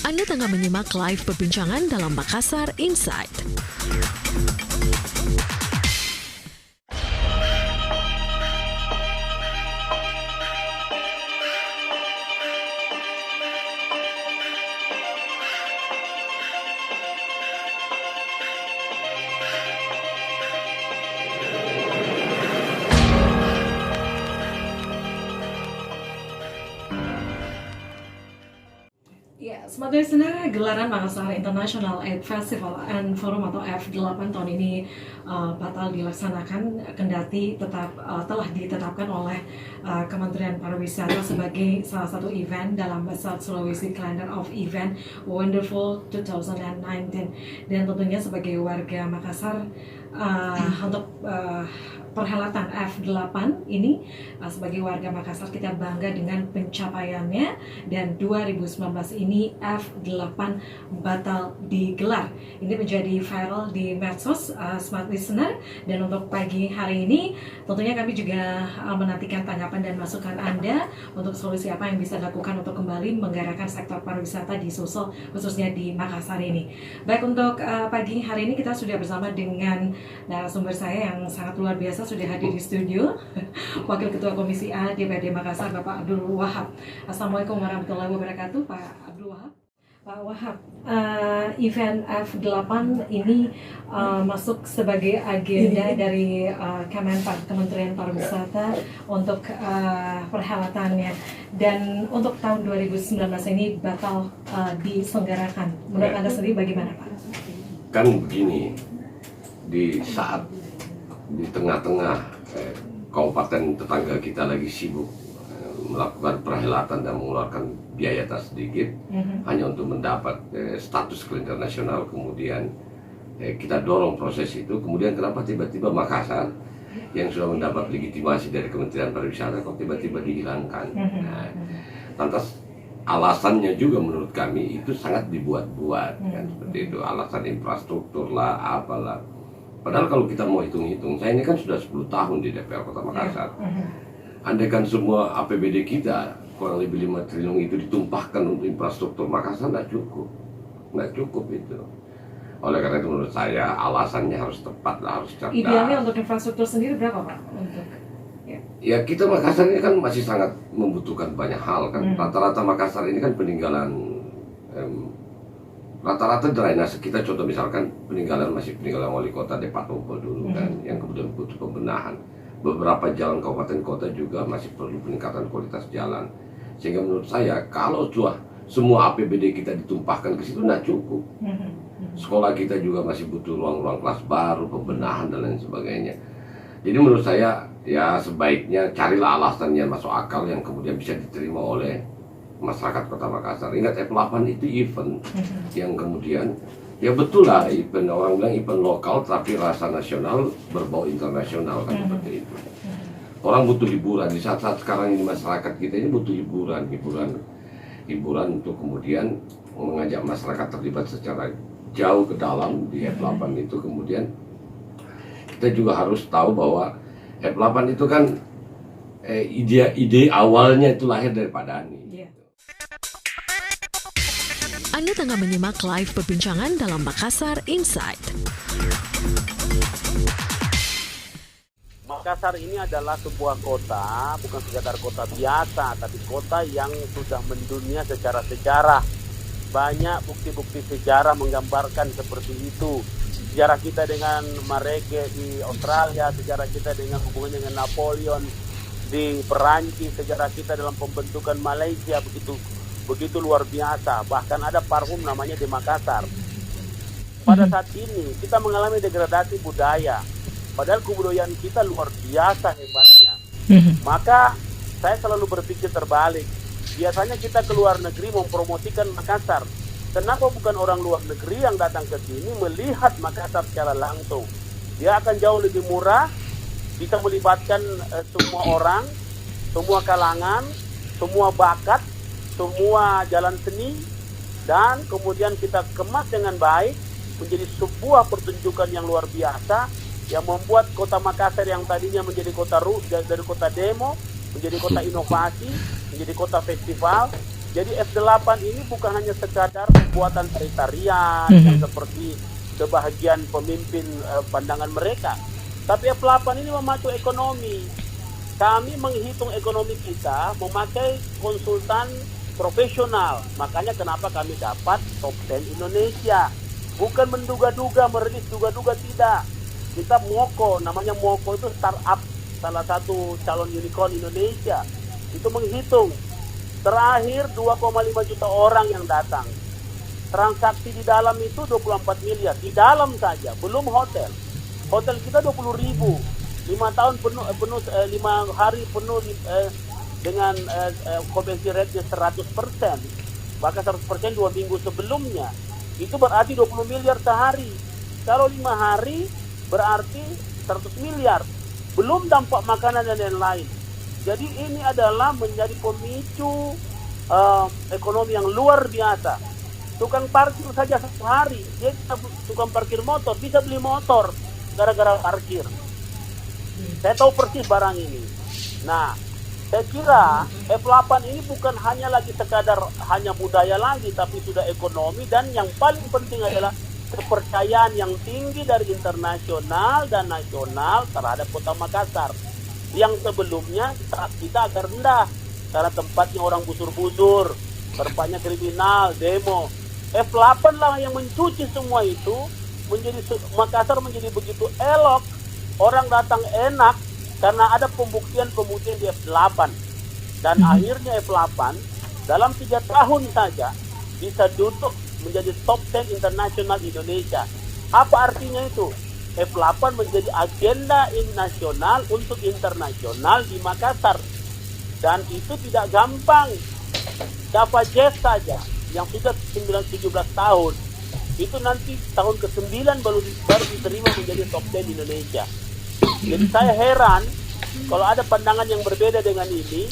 Anda tengah menyimak live perbincangan dalam Makassar Insight. Ya, sebagai listener, gelaran Makassar International Aid Festival and Forum atau F8 tahun ini batal dilaksanakan, kendati telah ditetapkan oleh Kementerian Pariwisata sebagai salah satu event dalam South Sulawesi Calendar of Event Wonderful 2019. Dan tentunya sebagai warga Makassar, untuk perhelatan F8 ini, sebagai warga Makassar kita bangga dengan pencapaiannya, dan 2019 ini F8 batal digelar. Ini menjadi viral di medsos, smart listener. Dan untuk pagi hari ini tentunya kami juga menantikan tanggapan dan masukan Anda untuk solusi apa yang bisa dilakukan untuk kembali menggerakkan sektor pariwisata di Sulsel, khususnya di Makassar ini. Baik, untuk pagi hari ini kita sudah bersama dengan narasumber saya yang sangat luar biasa, sudah hadir di studio, Wakil Ketua Komisi A DPRD Makassar, Bapak Abdul Wahab. Assalamualaikum warahmatullahi wabarakatuh, Pak Abdul Wahab. Pak Wahab, event F8 ini masuk sebagai agenda dari Kemenpar, Kementerian Pariwisata, untuk perhelatannya, dan untuk tahun 2019 ini batal diselenggarakan. Menurut Anda sendiri bagaimana, Pak? Kan begini, di saat di tengah-tengah kabupaten tetangga kita lagi sibuk melakukan perhelatan dan mengeluarkan biaya tak sedikit hanya untuk mendapat status kalender nasional, kemudian kita dorong proses itu, kemudian kenapa tiba-tiba Makassar yang sudah mendapat legitimasi dari Kementerian Pariwisata kok tiba-tiba dihilangkan? Nah, lantas alasannya juga menurut kami itu sangat dibuat-buat, kan, seperti itu, alasan infrastruktur lah, apalah. Padahal kalau kita mau hitung-hitung, saya ini kan sudah 10 tahun di DPR Kota Makassar. Andai kan semua APBD kita kurang lebih 5 triliun itu ditumpahkan untuk infrastruktur Makassar, nggak cukup itu. Oleh karena itu menurut saya alasannya harus tepat, harus cerdas. Idealnya untuk infrastruktur sendiri berapa, Pak? Ya, kita Makassar ini kan masih sangat membutuhkan banyak hal kan. Rata-rata Makassar ini kan peninggalan, rata-rata drainase kita, contoh misalkan peninggalan wali kota Depatopo dulu kan, yang kemudian butuh pembenahan. Beberapa jalan kabupaten kota juga masih perlu peningkatan kualitas jalan. Sehingga menurut saya kalau semua APBD kita ditumpahkan ke situ nggak cukup. Sekolah kita juga masih butuh ruang-ruang kelas baru, pembenahan dan lain sebagainya. Jadi menurut saya ya sebaiknya carilah alasan yang masuk akal yang kemudian bisa diterima oleh masyarakat Kota Makassar. Ingat, F8 itu event yang kemudian ya betul lah, event, orang bilang event lokal tapi rasa nasional berbau internasional kan, seperti itu. Orang butuh hiburan di saat-saat sekarang ini, masyarakat kita ini butuh hiburan untuk kemudian mengajak masyarakat terlibat secara jauh ke dalam di F8 itu. Kemudian kita juga harus tahu bahwa F8 itu kan ide awalnya itu lahir dari Pak Dhani. Anda tengah menyimak live perbincangan dalam Makassar Insight. Makassar ini adalah sebuah kota, bukan sekadar kota biasa, tapi kota yang sudah mendunia secara sejarah. Banyak bukti-bukti sejarah menggambarkan seperti itu. Sejarah kita dengan Marege di Australia, sejarah kita dengan hubungannya dengan Napoleon di Perancis, sejarah kita dalam pembentukan Malaysia begitu luar biasa. Bahkan ada parfum namanya di Makassar. Pada saat ini kita mengalami degradasi budaya, padahal kebudayaan kita luar biasa hebatnya. Maka saya selalu berpikir terbalik. Biasanya kita ke luar negeri mempromosikan Makassar. Kenapa bukan orang luar negeri yang datang ke sini melihat Makassar secara langsung? Dia akan jauh lebih murah, bisa melibatkan semua orang, semua kalangan, semua bakat, semua jalan seni, dan kemudian kita kemas dengan baik menjadi sebuah pertunjukan yang luar biasa yang membuat kota Makassar yang tadinya menjadi kota dari kota demo menjadi kota inovasi, menjadi kota festival, Jadi F8 ini bukan hanya sekadar buatan sekretariat yang seperti sebahagian pemimpin pandangan mereka, tapi F8 ini memacu ekonomi. Kami menghitung ekonomi kita memakai konsultan profesional. Makanya kenapa kami dapat top 10 Indonesia. Bukan menduga-duga, merilis duga-duga, tidak. Kita Moko, namanya Moko itu startup, salah satu calon unicorn Indonesia. Itu menghitung. Terakhir 2,5 juta orang yang datang. Transaksi di dalam itu 24 miliar. Di dalam saja, belum hotel. Hotel kita 20 ribu. 5 hari penuh dengan occupancy rate-nya 100%. Bahkan 100% 2 minggu sebelumnya. Itu berarti 20 miliar sehari. Kalau 5 hari berarti 100 miliar. Belum dampak makanan dan lain-lain. Jadi ini adalah menjadi pemicu ekonomi yang luar biasa. Tukang parkir saja satu hari, dia tukang parkir motor bisa beli motor gara-gara parkir. Saya tahu persis barang ini. Nah, saya kira F8 ini bukan hanya lagi sekadar hanya budaya lagi, tapi sudah ekonomi, dan yang paling penting adalah kepercayaan yang tinggi dari internasional dan nasional terhadap Kota Makassar. Yang sebelumnya kita agak rendah karena tempatnya orang busur-busur, tempatnya kriminal, demo. F8 lah yang mencuci semua itu, Makassar menjadi begitu elok, orang datang enak karena ada pembuktian di F8. Dan akhirnya F8 dalam 3 tahun saja bisa duduk menjadi top 10 internasional Indonesia. Apa artinya itu? F8 menjadi agenda nasional untuk internasional di Makassar. Dan itu tidak gampang. Java Jazz saja yang sudah 17 tahun, itu nanti tahun ke-9 baru diterima menjadi top 10 Indonesia. Jadi saya heran kalau ada pandangan yang berbeda dengan ini,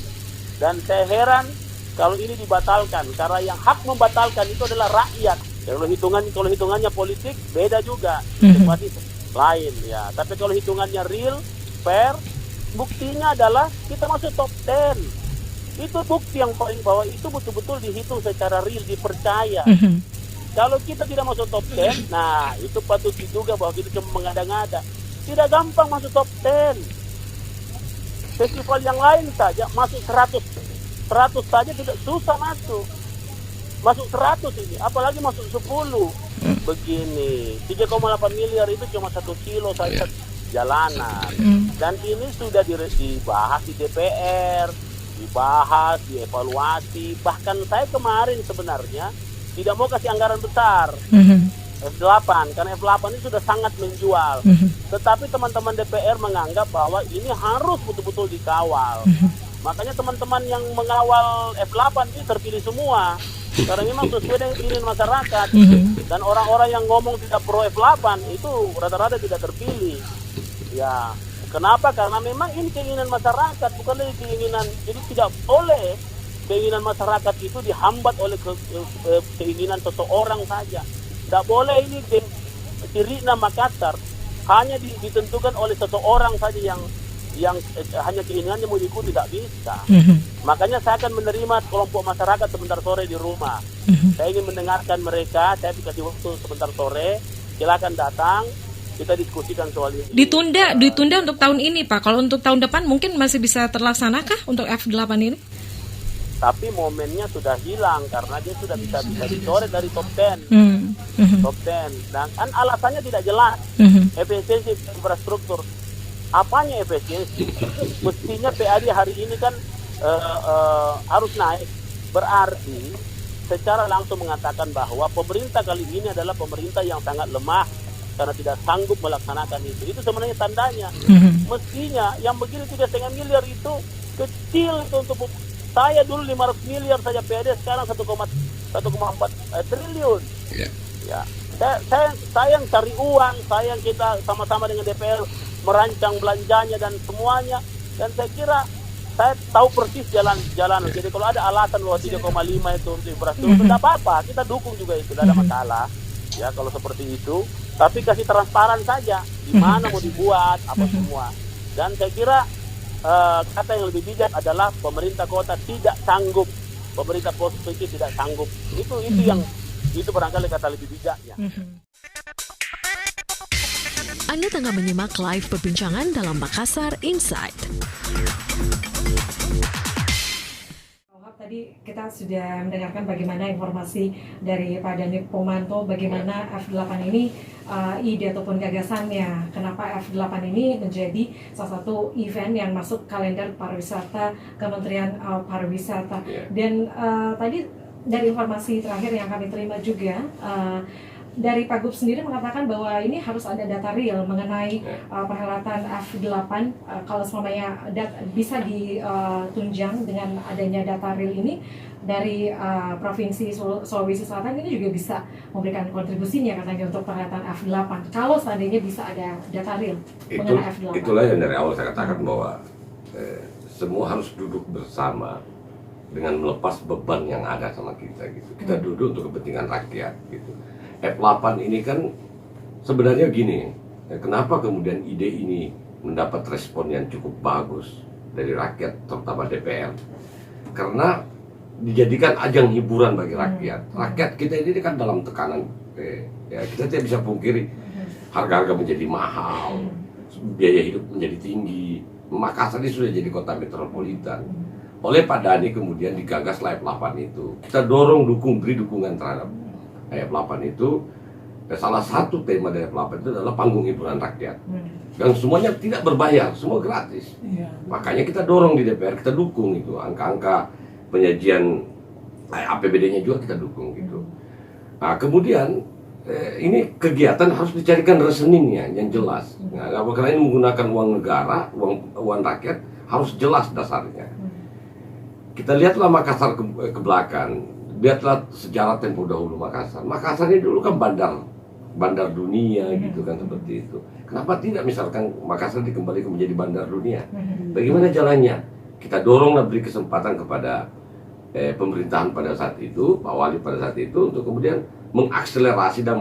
dan saya heran kalau ini dibatalkan, karena yang hak membatalkan itu adalah rakyat. Kalau hitungannya politik beda juga, seperti lain ya. Tapi kalau hitungannya real, fair, buktinya adalah kita masuk top 10. Itu bukti yang paling bawah, itu betul-betul dihitung secara real, dipercaya. Kalau kita tidak masuk top 10, nah itu patut diduga bahwa kita cuma mengada-ngada. Tidak gampang masuk top 10. Festival yang lain saja masuk 100 saja tidak susah masuk. Masuk 100 ini, apalagi masuk 10. Begini, 3,8 miliar itu cuma 1 kilo saja jalanan. Dan ini sudah dibahas di DPR, dibahas, dievaluasi. Bahkan saya kemarin sebenarnya tidak mau kasih anggaran besar F8, karena F8 ini sudah sangat menjual. Tetapi teman-teman DPR menganggap bahwa ini harus betul-betul dikawal. Makanya teman-teman yang mengawal F8 ini terpilih semua. Karena memang sesuai dengan keinginan masyarakat. Dan orang-orang yang ngomong tidak pro F8 itu rata-rata tidak terpilih. Ya, kenapa? Karena memang ini keinginan masyarakat, bukan lagi keinginan. Jadi tidak boleh keinginan masyarakat itu dihambat oleh keinginan seseorang saja. Tidak boleh ini Sirina Makassar hanya ditentukan oleh seseorang saja yang hanya keinginannya mau diikuti, tidak bisa. Makanya saya akan menerima kelompok masyarakat sebentar sore di rumah. Saya ingin mendengarkan mereka, saya dikasih waktu sebentar sore, silakan datang, kita diskusikan soal ini. Ditunda untuk tahun ini, Pak. Kalau untuk tahun depan mungkin masih bisa terlaksanakah untuk F8 ini? Tapi momennya sudah hilang karena dia sudah bisa dicoret dari top 10. Top 10. Dan kan alasannya tidak jelas. Efisiensi infrastruktur. Apanya efisiensi? Mestinya PAD hari ini kan harus naik. Berarti secara langsung mengatakan bahwa pemerintah kali ini adalah pemerintah yang sangat lemah karena tidak sanggup melaksanakan itu. Itu sebenarnya tandanya. Mestinya yang begini 3,5 miliar itu kecil itu untuk saya dulu 500 miliar saja PAD, sekarang 1,4 triliun. Ya. Saya yang cari uang, saya yang kita sama-sama dengan DPR merancang belanjanya dan semuanya. Dan saya kira saya tahu persis jalan-jalan. Jadi kalau ada alasan bahwa 3,5 itu untuk infrastruktur, tidak apa-apa, kita dukung juga itu, tidak ada masalah. Ya kalau seperti itu, tapi kasih transparan saja di mana mau dibuat apa semua. Dan saya kira kata yang lebih bijak adalah pemerintah kota tidak sanggup pemerintah posisi tidak sanggup. Itu barangkali kata lebih bijaknya. Anda tengah menyimak live perbincangan dalam Makassar Insight. Tadi kita sudah mendengarkan bagaimana informasi dari Pak Danip Pomanto, bagaimana F8 ini ide ataupun gagasannya, kenapa F8 ini menjadi salah satu event yang masuk kalender pariwisata Kementerian Pariwisata. Dan tadi dari informasi terakhir yang kami terima juga, dari Pak Gub sendiri mengatakan bahwa ini harus ada data real mengenai perhelatan F8. Kalau semuanya bisa ditunjang dengan adanya data real ini dari Provinsi Sulawesi Selatan, ini juga bisa memberikan kontribusinya katanya untuk perhelatan F8. Kalau seandainya bisa ada data real mengenai F8. Itulah yang dari awal saya katakan bahwa semua harus duduk bersama dengan melepas beban yang ada sama kita gitu. Kita duduk untuk kepentingan rakyat gitu. F8 ini kan sebenarnya gini, kenapa kemudian ide ini mendapat respon yang cukup bagus dari rakyat, terutama DPR? Karena dijadikan ajang hiburan bagi rakyat. Rakyat kita ini kan dalam tekanan, ya kita tidak bisa pungkiri harga-harga menjadi mahal, biaya hidup menjadi tinggi. Makassar ini sudah jadi kota metropolitan. Oleh Pak Dhani kemudian digagas F8 itu. Kita beri dukungan terhadap F8 itu. Salah satu tema dari F8 itu adalah panggung hiburan rakyat. Dan semuanya tidak berbayar, semua gratis. Makanya kita dorong di DPR, kita dukung itu. Angka-angka penyajian APBD-nya juga kita dukung gitu. Nah, kemudian ini kegiatan harus dicarikan rekeningnya yang jelas. Nah, karena ini menggunakan uang negara, uang rakyat, harus jelas dasarnya. Kita lihatlah Makassar ke belakang, lihatlah sejarah tempo dahulu Makassar. Makassar ini dulu kan bandar dunia gitu kan, seperti itu. Kenapa tidak misalkan Makassar dikembalikan menjadi bandar dunia? Bagaimana jalannya? Kita doronglah, beri kesempatan kepada pemerintahan pada saat itu, Pak Wali pada saat itu, untuk kemudian mengakselerasi dan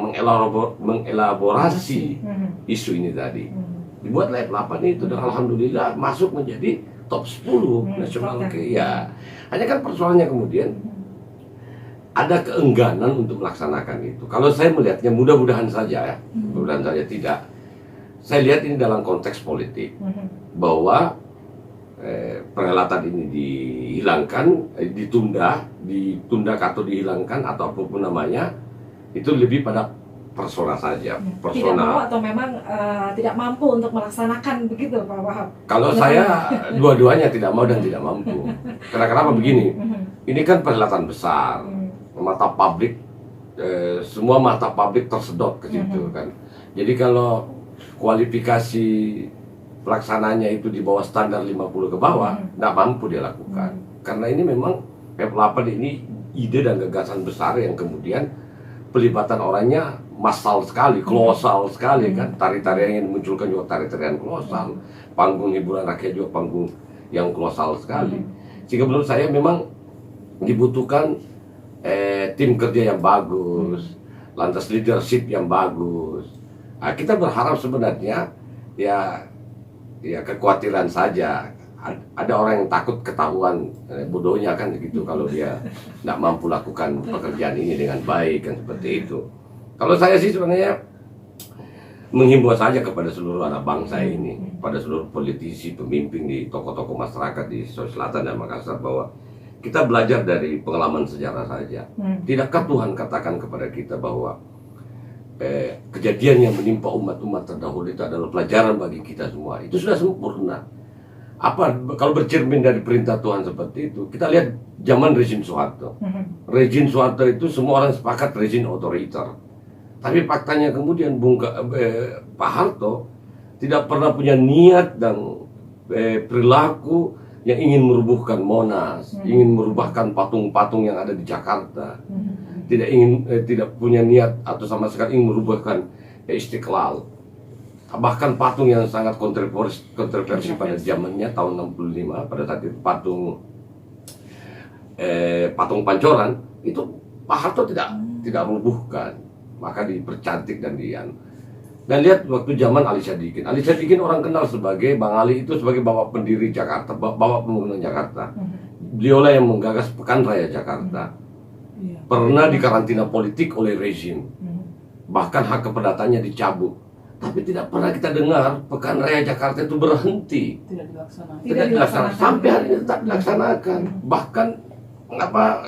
mengelaborasi isu ini tadi. Dibuatlah F8 itu, dan alhamdulillah masuk menjadi top 10 nasional. Ya, hanya kan persoalannya kemudian ada keengganan untuk melaksanakan itu. Kalau saya melihatnya, mudah-mudahan saja ya, mudah-mudahan saja tidak. Saya lihat ini dalam konteks politik, bahwa perhelatan ini dihilangkan, ditunda atau dihilangkan atau apapun namanya, itu lebih pada persona saja, personal. Tidak mau atau memang tidak mampu untuk melaksanakan begitu, Pak Wahab? Kalau saya dua-duanya tidak mau dan tidak mampu. Kenapa begini? Ini kan perhelatan besar, mata publik, semua mata publik tersedot ke situ kan. Jadi kalau kualifikasi pelaksananya itu di bawah standar 50 ke bawah, tidak mampu dia lakukan. Karena ini memang F8 ini ide dan gagasan besar yang kemudian pelibatan orangnya massal sekali, kolosal sekali kan. Tari-tarian yang dimunculkan juga tari-tarian kolosal. Panggung hiburan rakyat juga panggung yang kolosal sekali. Sehingga menurut saya memang dibutuhkan tim kerja yang bagus, lantas leadership yang bagus. Nah, kita berharap sebenarnya ya kekhawatiran saja. Ada orang yang takut ketahuan bodohnya kan gitu kalau dia tidak mampu lakukan pekerjaan ini dengan baik kan, seperti itu. Kalau saya sih sebenarnya menghimbau saja kepada seluruh anak bangsa ini, pada seluruh politisi, pemimpin di tokoh-tokoh masyarakat di Sulawesi Selatan dan Makassar, bahwa kita belajar dari pengalaman sejarah saja. Tidakkah Tuhan katakan kepada kita bahwa kejadian yang menimpa umat-umat terdahulu itu adalah pelajaran bagi kita semua. Itu sudah sempurna. Apa kalau bercermin dari perintah Tuhan seperti itu? Kita lihat zaman rezim Soeharto. Rezim Soeharto itu semua orang sepakat rezim otoriter. Tapi faktanya kemudian Pak Harto tidak pernah punya niat dan perilaku yang ingin merubuhkan Monas, ingin merubahkan patung-patung yang ada di Jakarta. Tidak punya niat atau sama sekali ingin merubahkan Istiqlal. Bahkan patung yang sangat kontroversi pada zamannya tahun 65, pada saat itu patung Pancoran itu Pak Harto tidak merubuhkan, maka dipercantik dan dan lihat waktu zaman Ali Sadikin orang kenal sebagai Bang Ali itu sebagai bapak pendiri Jakarta, bapak pembangunan Jakarta. beliaulah yang menggagas Pekan Raya Jakarta. Pernah dikarantina politik oleh rezim, bahkan hak keperdatannya dicabut. Tapi tidak pernah kita dengar Pekan Raya Jakarta itu berhenti. Tidak dilaksanakan. Sampai hari ini tetap dilaksanakan. Bahkan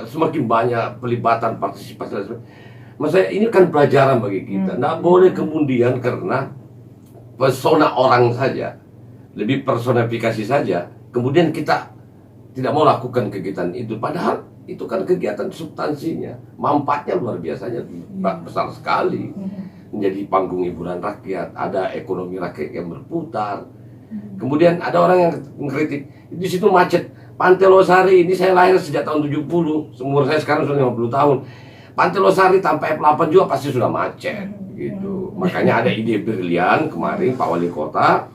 semakin banyak pelibatan partisipasi. Maksudnya ini kan pelajaran bagi kita. Nggak boleh kemudian karena pesona orang saja, lebih personifikasi saja, kemudian kita tidak mau lakukan kegiatan itu. Padahal itu kan kegiatan substansinya, manfaatnya luar biasanya besar sekali. Menjadi panggung hiburan rakyat, ada ekonomi rakyat yang berputar. Kemudian ada orang yang mengkritik, di situ macet. Pantai Losari ini saya lahir sejak tahun 70, umur saya sekarang sudah 50 tahun. Pantai Losari tanpa F8 juga pasti sudah macet gitu. Makanya ada ide brilian kemarin Pak Wali Kota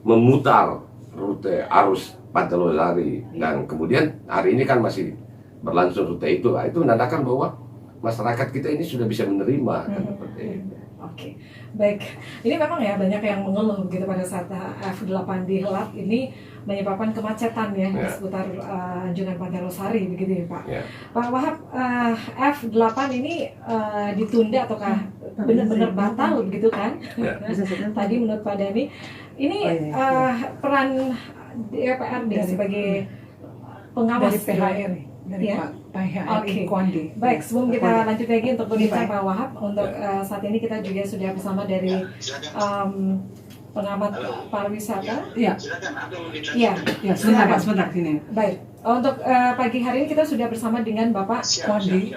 memutar rute arus Pantai Losari, dan kemudian hari ini kan masih berlangsung rute itu. Itu menandakan bahwa masyarakat kita ini sudah bisa menerima kan, seperti itu. Oke, baik. Ini memang ya banyak yang mengeluh gitu pada saat F8 dihelat ini menyebabkan kemacetan ya di seputar anjungan Pantai Losari begitu ya Pak. Pak Wahab, F8 ini ditunda ataukah benar-benar batal begitu kan? Tadi menurut Pak Dhani, ini peran DPRD sebagai pengawas dari PHR dari ya? Pak PHRI Oke. Baik, sebelum kita lanjut lagi untuk berbicara Pak Wahab, untuk saat ini kita juga sudah bersama dari pengamat pariwisata. Iya. Iya. Ya, sebentar Pak, sebentar sini. Baik, untuk pagi hari ini kita sudah bersama dengan Bapak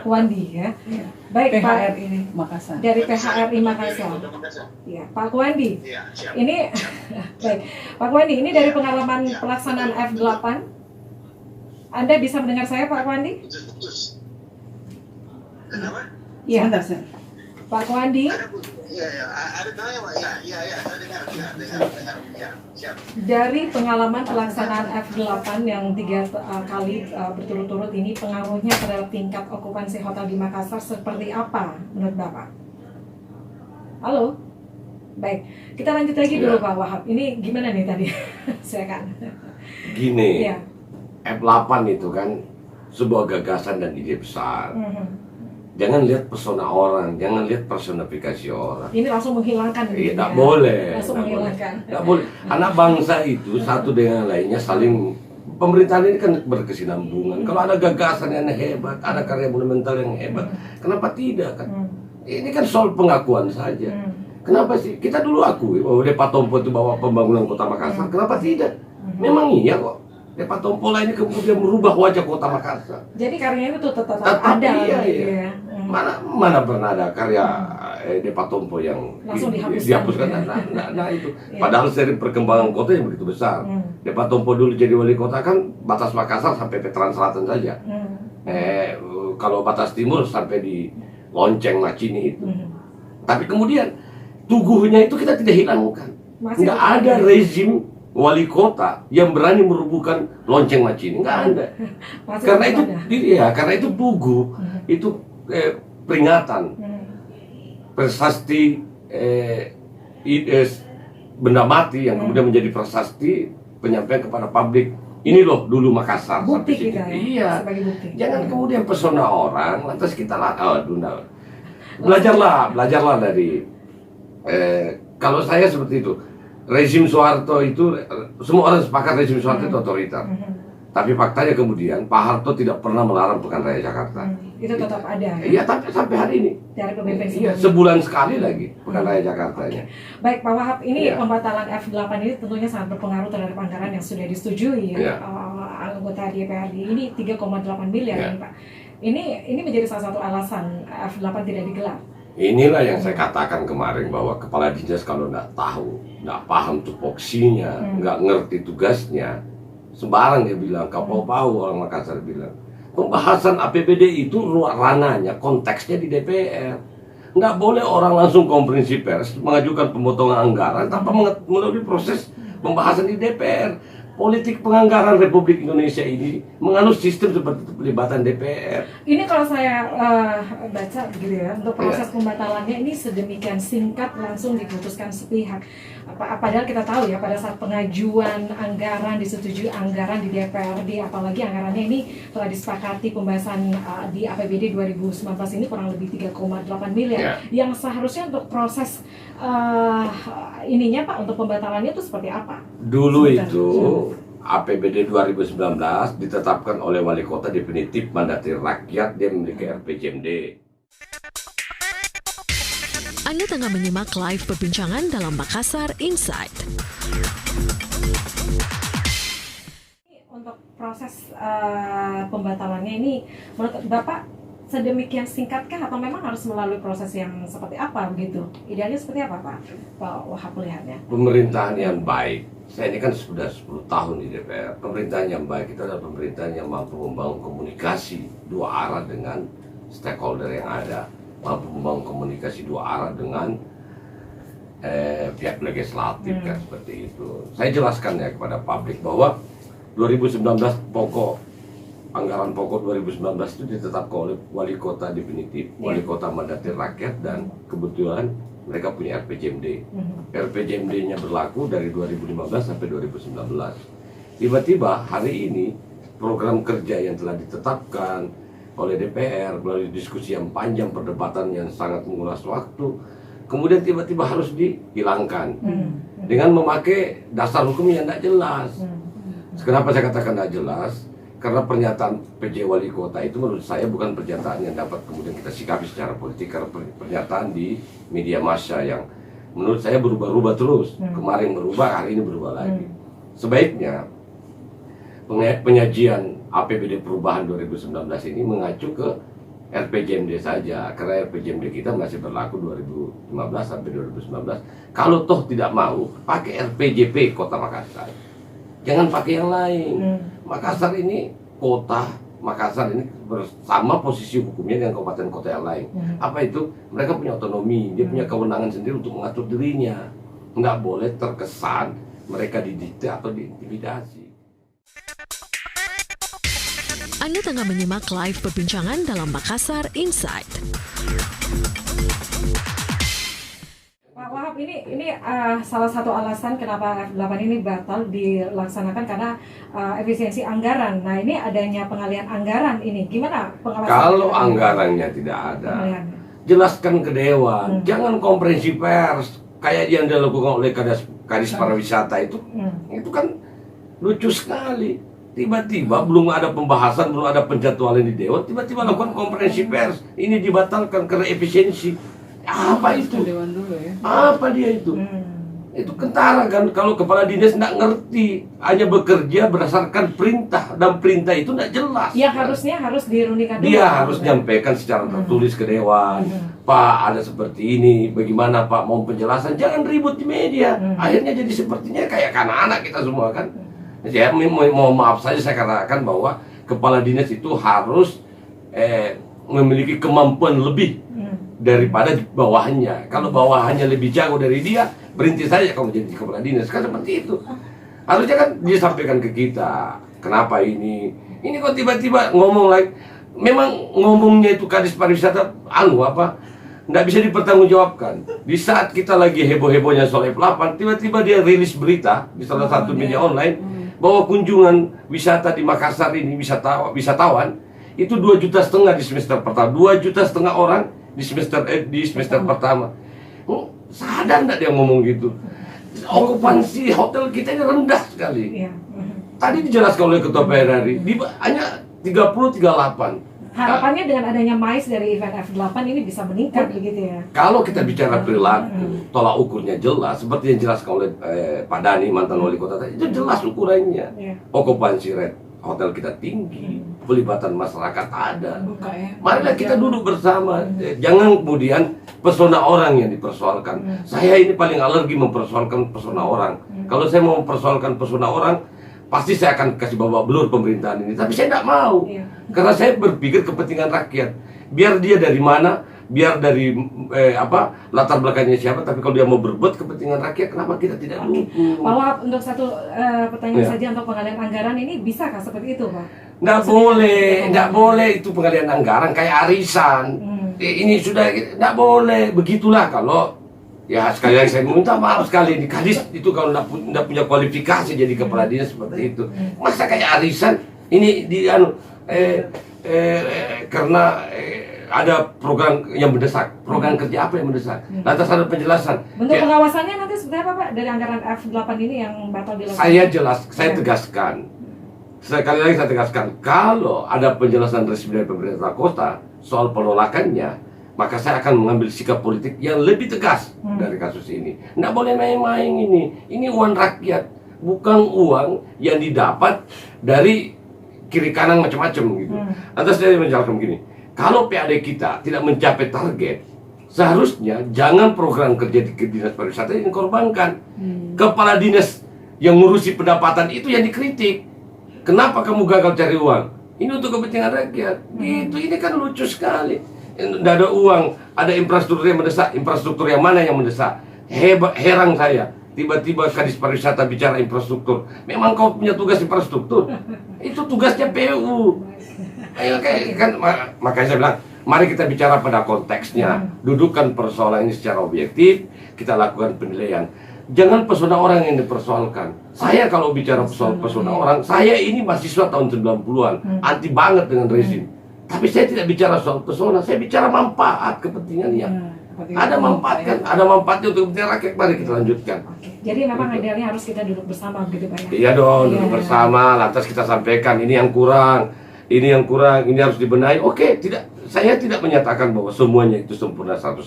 Kuwandi ya. Iya. Baik, Pak, PHRI Makassar. dari PHRI Makassar. Ya, Pak Kuwandi. Ini baik, Pak Kuwandi, ini dari pengalaman pelaksanaan F8. Anda bisa mendengar saya, Pak Kuwandi? Iya. Sebentar, saya. Pak Kuwandi. Dari pengalaman pelaksanaan F8 yang 3 kali berturut-turut ini, pengaruhnya terhadap tingkat okupansi hotel di Makassar seperti apa menurut Bapak? Halo? Baik, kita lanjut lagi dulu Pak Wahab. Ini gimana nih tadi? Silakan. Gini, Ya. F8 itu kan sebuah gagasan dan ide besar. Jangan lihat pesona orang, jangan lihat personifikasi orang. Ini langsung menghilangkan. Iya, tidak boleh. Langsung menghilangkan. Tidak boleh. Anak bangsa itu satu dengan lainnya saling, pemerintahan ini kan berkesinambungan. Kalau ada gagasan yang hebat, ada karya monumental yang hebat, kenapa tidak kan? Ini kan soal pengakuan saja. Kenapa sih? Kita dulu akui bahwa Depa Tompo itu bawa pembangunan kota Makassar. Kenapa tidak? Memang iya kok. Depa Tompo lah ini kemudian merubah wajah kota Makassar. Jadi karyanya itu tetap ada. Iya, gitu iya. ya. Mana pernah ada karya Depa Tompo yang Langsung dihapuskan. Nah itu. Padahal seri perkembangan kota yang begitu besar. Depa Tompo dulu jadi wali kota kan batas Makassar sampai Veteran Selatan saja. Kalau batas timur sampai di Lonceng Macini itu. Tapi kemudian tuguhnya itu kita tidak hilangkan. Nggak ada rezim wali kota yang berani merubuhkan Lonceng Macini, nggak ada. Karena itu tugu, itu peringatan, prasasti benda mati yang kemudian menjadi prasasti penyampaian kepada publik. Ini loh dulu Makassar. Bukti kita ya, iya. sebagai bukti. Jangan kemudian pesona orang lantas kita belajarlah dari kalau saya seperti itu. Rezim Soeharto itu, semua orang sepakat rezim Soeharto itu otoriter. Tapi faktanya kemudian Pak Harto tidak pernah melarang Pekan Raya Jakarta. Itu tetap ada. Iya, tapi sampai hari ini. Dari pemimpin Iya, sebulan sekali lagi Pekan Raya Jakartanya. Baik Pak Wahab, ini Iya. pembatalan F8 ini tentunya sangat berpengaruh terhadap anggaran yang sudah disetujui ya. Iya. Anggota DPRD ini 3,8 miliar Iya. ini Pak. Ini menjadi salah satu alasan F8 tidak digelar. Inilah yang saya katakan kemarin bahwa kepala dinas kalau nggak tahu, nggak paham tupoksinya, nggak ngerti tugasnya, sembarang dia bilang, kapau-pau orang Makassar bilang. Pembahasan APBD itu ranahnya, konteksnya di DPR. Nggak boleh orang langsung konferensi pers mengajukan pemotongan anggaran tanpa melalui proses pembahasan di DPR. politik penganggaran Republik Indonesia ini menganut sistem seperti pelibatan DPR. Ini kalau saya baca begitu ya, untuk proses pembatalannya ini sedemikian singkat langsung diputuskan sepihak. Padahal kita tahu ya, pada saat pengajuan anggaran, disetujui anggaran di DPRD, apalagi anggarannya ini telah disepakati pembahasan di APBD 2019 ini kurang lebih 3,8 miliar. Yang seharusnya untuk proses ininya Pak, untuk pembatalannya itu seperti apa? Dulu itu APBD 2019 ditetapkan oleh wali kota definitif mandatir rakyat, dia memiliki RPJMD. Anda tengah menyimak live perbincangan dalam Makassar Insight. Untuk proses pembatalannya ini, menurut Bapak sedemikian singkatkah atau memang harus melalui proses yang seperti apa begitu? Idealnya seperti apa Pak Wahab melihatnya? Pemerintahan yang baik, saya ini kan sudah 10 tahun di DPR. Pemerintahan yang baik itu adalah pemerintahan yang mampu membangun komunikasi dua arah dengan stakeholder yang ada, mampu membangun komunikasi dua arah dengan pihak legislatif kan, seperti itu. Saya jelaskan ya kepada publik bahwa 2019 anggaran pokok 2019 itu ditetapkan oleh wali kota definitif, wali kota mandatir rakyat, dan kebetulan mereka punya RPJMD. RPJMD-nya berlaku dari 2015 sampai 2019. Tiba-tiba hari ini program kerja yang telah ditetapkan oleh DPR melalui diskusi yang panjang, perdebatan yang sangat menguras waktu, kemudian tiba-tiba harus dihilangkan dengan memakai dasar hukum yang tidak jelas. Kenapa saya katakan tidak jelas? Karena pernyataan PJ Wali Kota itu menurut saya bukan pernyataan yang dapat kemudian kita sikapi secara politik, karena pernyataan di media massa yang menurut saya berubah-ubah terus. Kemarin berubah, hari ini berubah lagi. Sebaiknya penyajian APBD perubahan 2019 ini mengacu ke RPJMD saja, karena RPJMD kita masih berlaku 2015 sampai 2019. Kalau toh tidak mau, pakai RPJP Kota Makassar. Jangan pakai yang lain. Makassar ini kota, Makassar ini bersama posisi hukumnya dengan kabupaten kota yang lain. Apa itu? Mereka punya otonomi, dia punya kewenangan sendiri untuk mengatur dirinya. Nggak boleh terkesan mereka didikte atau diintimidasi. Anda tengah menyimak live perbincangan dalam Makassar Insight. Pak Wahab, ini salah satu alasan kenapa F8 ini batal dilaksanakan karena efisiensi anggaran. Nah, ini adanya pengalian anggaran ini. Gimana pengawasan? Kalau anggarannya tidak ada, jelaskan ke Dewan. Jangan konferensi pers kayak yang dilakukan oleh Kadis Pariwisata itu. Itu kan lucu sekali. Tiba-tiba belum ada pembahasan, belum ada penjadwalan di Dewan, tiba-tiba lakukan konferensi pers. Ini dibatalkan karena efisiensi. Apa itu? Dewan dulu ya. Apa dia itu? Itu kentara kan, kalau kepala dinas nggak ngerti, hanya bekerja berdasarkan perintah, dan perintah itu nggak jelas. Ya harusnya harus dirunikan dulu. Dia harus nyampaikan secara tertulis ke Dewan. Pak, ada seperti ini, bagaimana Pak mau penjelasan? Jangan ribut di media. Akhirnya jadi sepertinya kayak anak-anak kita semua kan. Ya, mau maaf saja saya katakan bahwa kepala dinas itu harus memiliki kemampuan lebih daripada bawahnya. Kalau bawahnya lebih jago dari dia, berhenti saja kamu jadi kepala dinas. Kan seperti itu. Harusnya kan disampaikan ke kita. Kenapa ini kok tiba-tiba ngomong lagi. Memang ngomongnya itu Kadis Pariwisata nggak bisa dipertanggungjawabkan. Di saat kita lagi heboh-hebohnya soal F8, tiba-tiba dia rilis berita di salah satu media online bahwa kunjungan wisata di Makassar ini, wisatawan itu 2,5 juta di semester pertama. 2,5 juta orang di semester pertama. Sadar nggak dia ngomong gitu? Okupansi hotel kita ini rendah sekali. Tadi dijelaskan oleh Ketua PRRI, hanya 30-38. Harapannya dengan adanya MICE dari event F8 ini bisa meningkat begitu ya. Kalau kita bicara perilaku, tolak ukurnya jelas, seperti yang dijelaskan oleh Pak Dhani, mantan wali kota tadi, itu jelas ukurannya. Okupansi rate hotel kita tinggi, pelibatan masyarakat ada. Marilah kita duduk bersama. Jangan kemudian pesona orang yang dipersoalkan. Saya ini paling alergi mempersoalkan pesona orang. Kalau saya mau mempersoalkan pesona orang, pasti saya akan kasih babak belur pemerintahan ini. Tapi saya tidak mau. Karena saya berpikir kepentingan rakyat. Biar dia dari mana, biar dari latar belakangnya siapa, tapi kalau dia mau berbuat kepentingan rakyat, kenapa kita tidak dukung? Follow up untuk satu pertanyaan Ya. saja untuk pengalian anggaran ini, bisakah seperti itu, Pak? Nggak boleh itu pengalian anggaran kayak arisan. Ini sudah nggak boleh. Begitulah kalau ya sekali lagi saya minta maaf sekali di Kadis itu kalau nggak punya kualifikasi jadi kepala dinas seperti itu. Masa kayak arisan ini karena ada program yang mendesak, program kerja apa yang mendesak, lantas ada penjelasan. Bentuk Ya, pengawasannya nanti seperti apa, Pak, dari anggaran F8 ini yang batal dilakukan? saya tegaskan, sekali lagi saya tegaskan, kalau ada penjelasan resmi dari pemerintah kota soal penolakannya, maka saya akan mengambil sikap politik yang lebih tegas dari kasus ini. Nggak boleh main-main ini uang rakyat, bukan uang yang didapat dari kiri kanan macam-macam gitu. Lantas saya menjelaskan begini, kalau PAD kita tidak mencapai target, seharusnya jangan program kerja di dinas pariwisata yang dikorbankan. Kepala dinas yang ngurusi pendapatan itu yang dikritik. Kenapa kamu gagal cari uang? Ini untuk kepentingan rakyat. Ini kan lucu sekali. Tidak ada uang, ada infrastruktur yang mendesak. Infrastruktur yang mana yang mendesak? Heran saya. Tiba-tiba Kadis Pariwisata bicara infrastruktur. Memang kau punya tugas infrastruktur? Itu tugasnya PU. Makanya saya bilang, mari kita bicara pada konteksnya. Dudukkan persoalan ini secara objektif. Kita lakukan penilaian. Jangan pesona orang yang dipersoalkan. Saya kalau bicara soal pesona orang, saya ini mahasiswa tahun 90-an, anti banget dengan rezim. Tapi saya tidak bicara soal pesona, saya bicara manfaat kepentingannya. Ada manfaat kan, ada manfaatnya untuk kepentingan rakyat. Mari kita lanjutkan. Jadi memang idealnya harus kita duduk bersama begitu, Pak, ya? Iya dong, duduk bersama, lantas kita sampaikan ini yang kurang, ini harus dibenahi. Oke, saya tidak menyatakan bahwa semuanya itu sempurna 100%.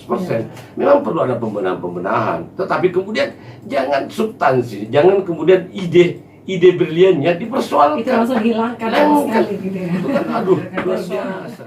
Memang perlu ada pembenahan-pembenahan. Tetapi kemudian jangan substansi, jangan kemudian ide briliannya dipersoalkan. Itu langsung hilangkan sekali gitu ya. Itu kan aduh, luar biasa.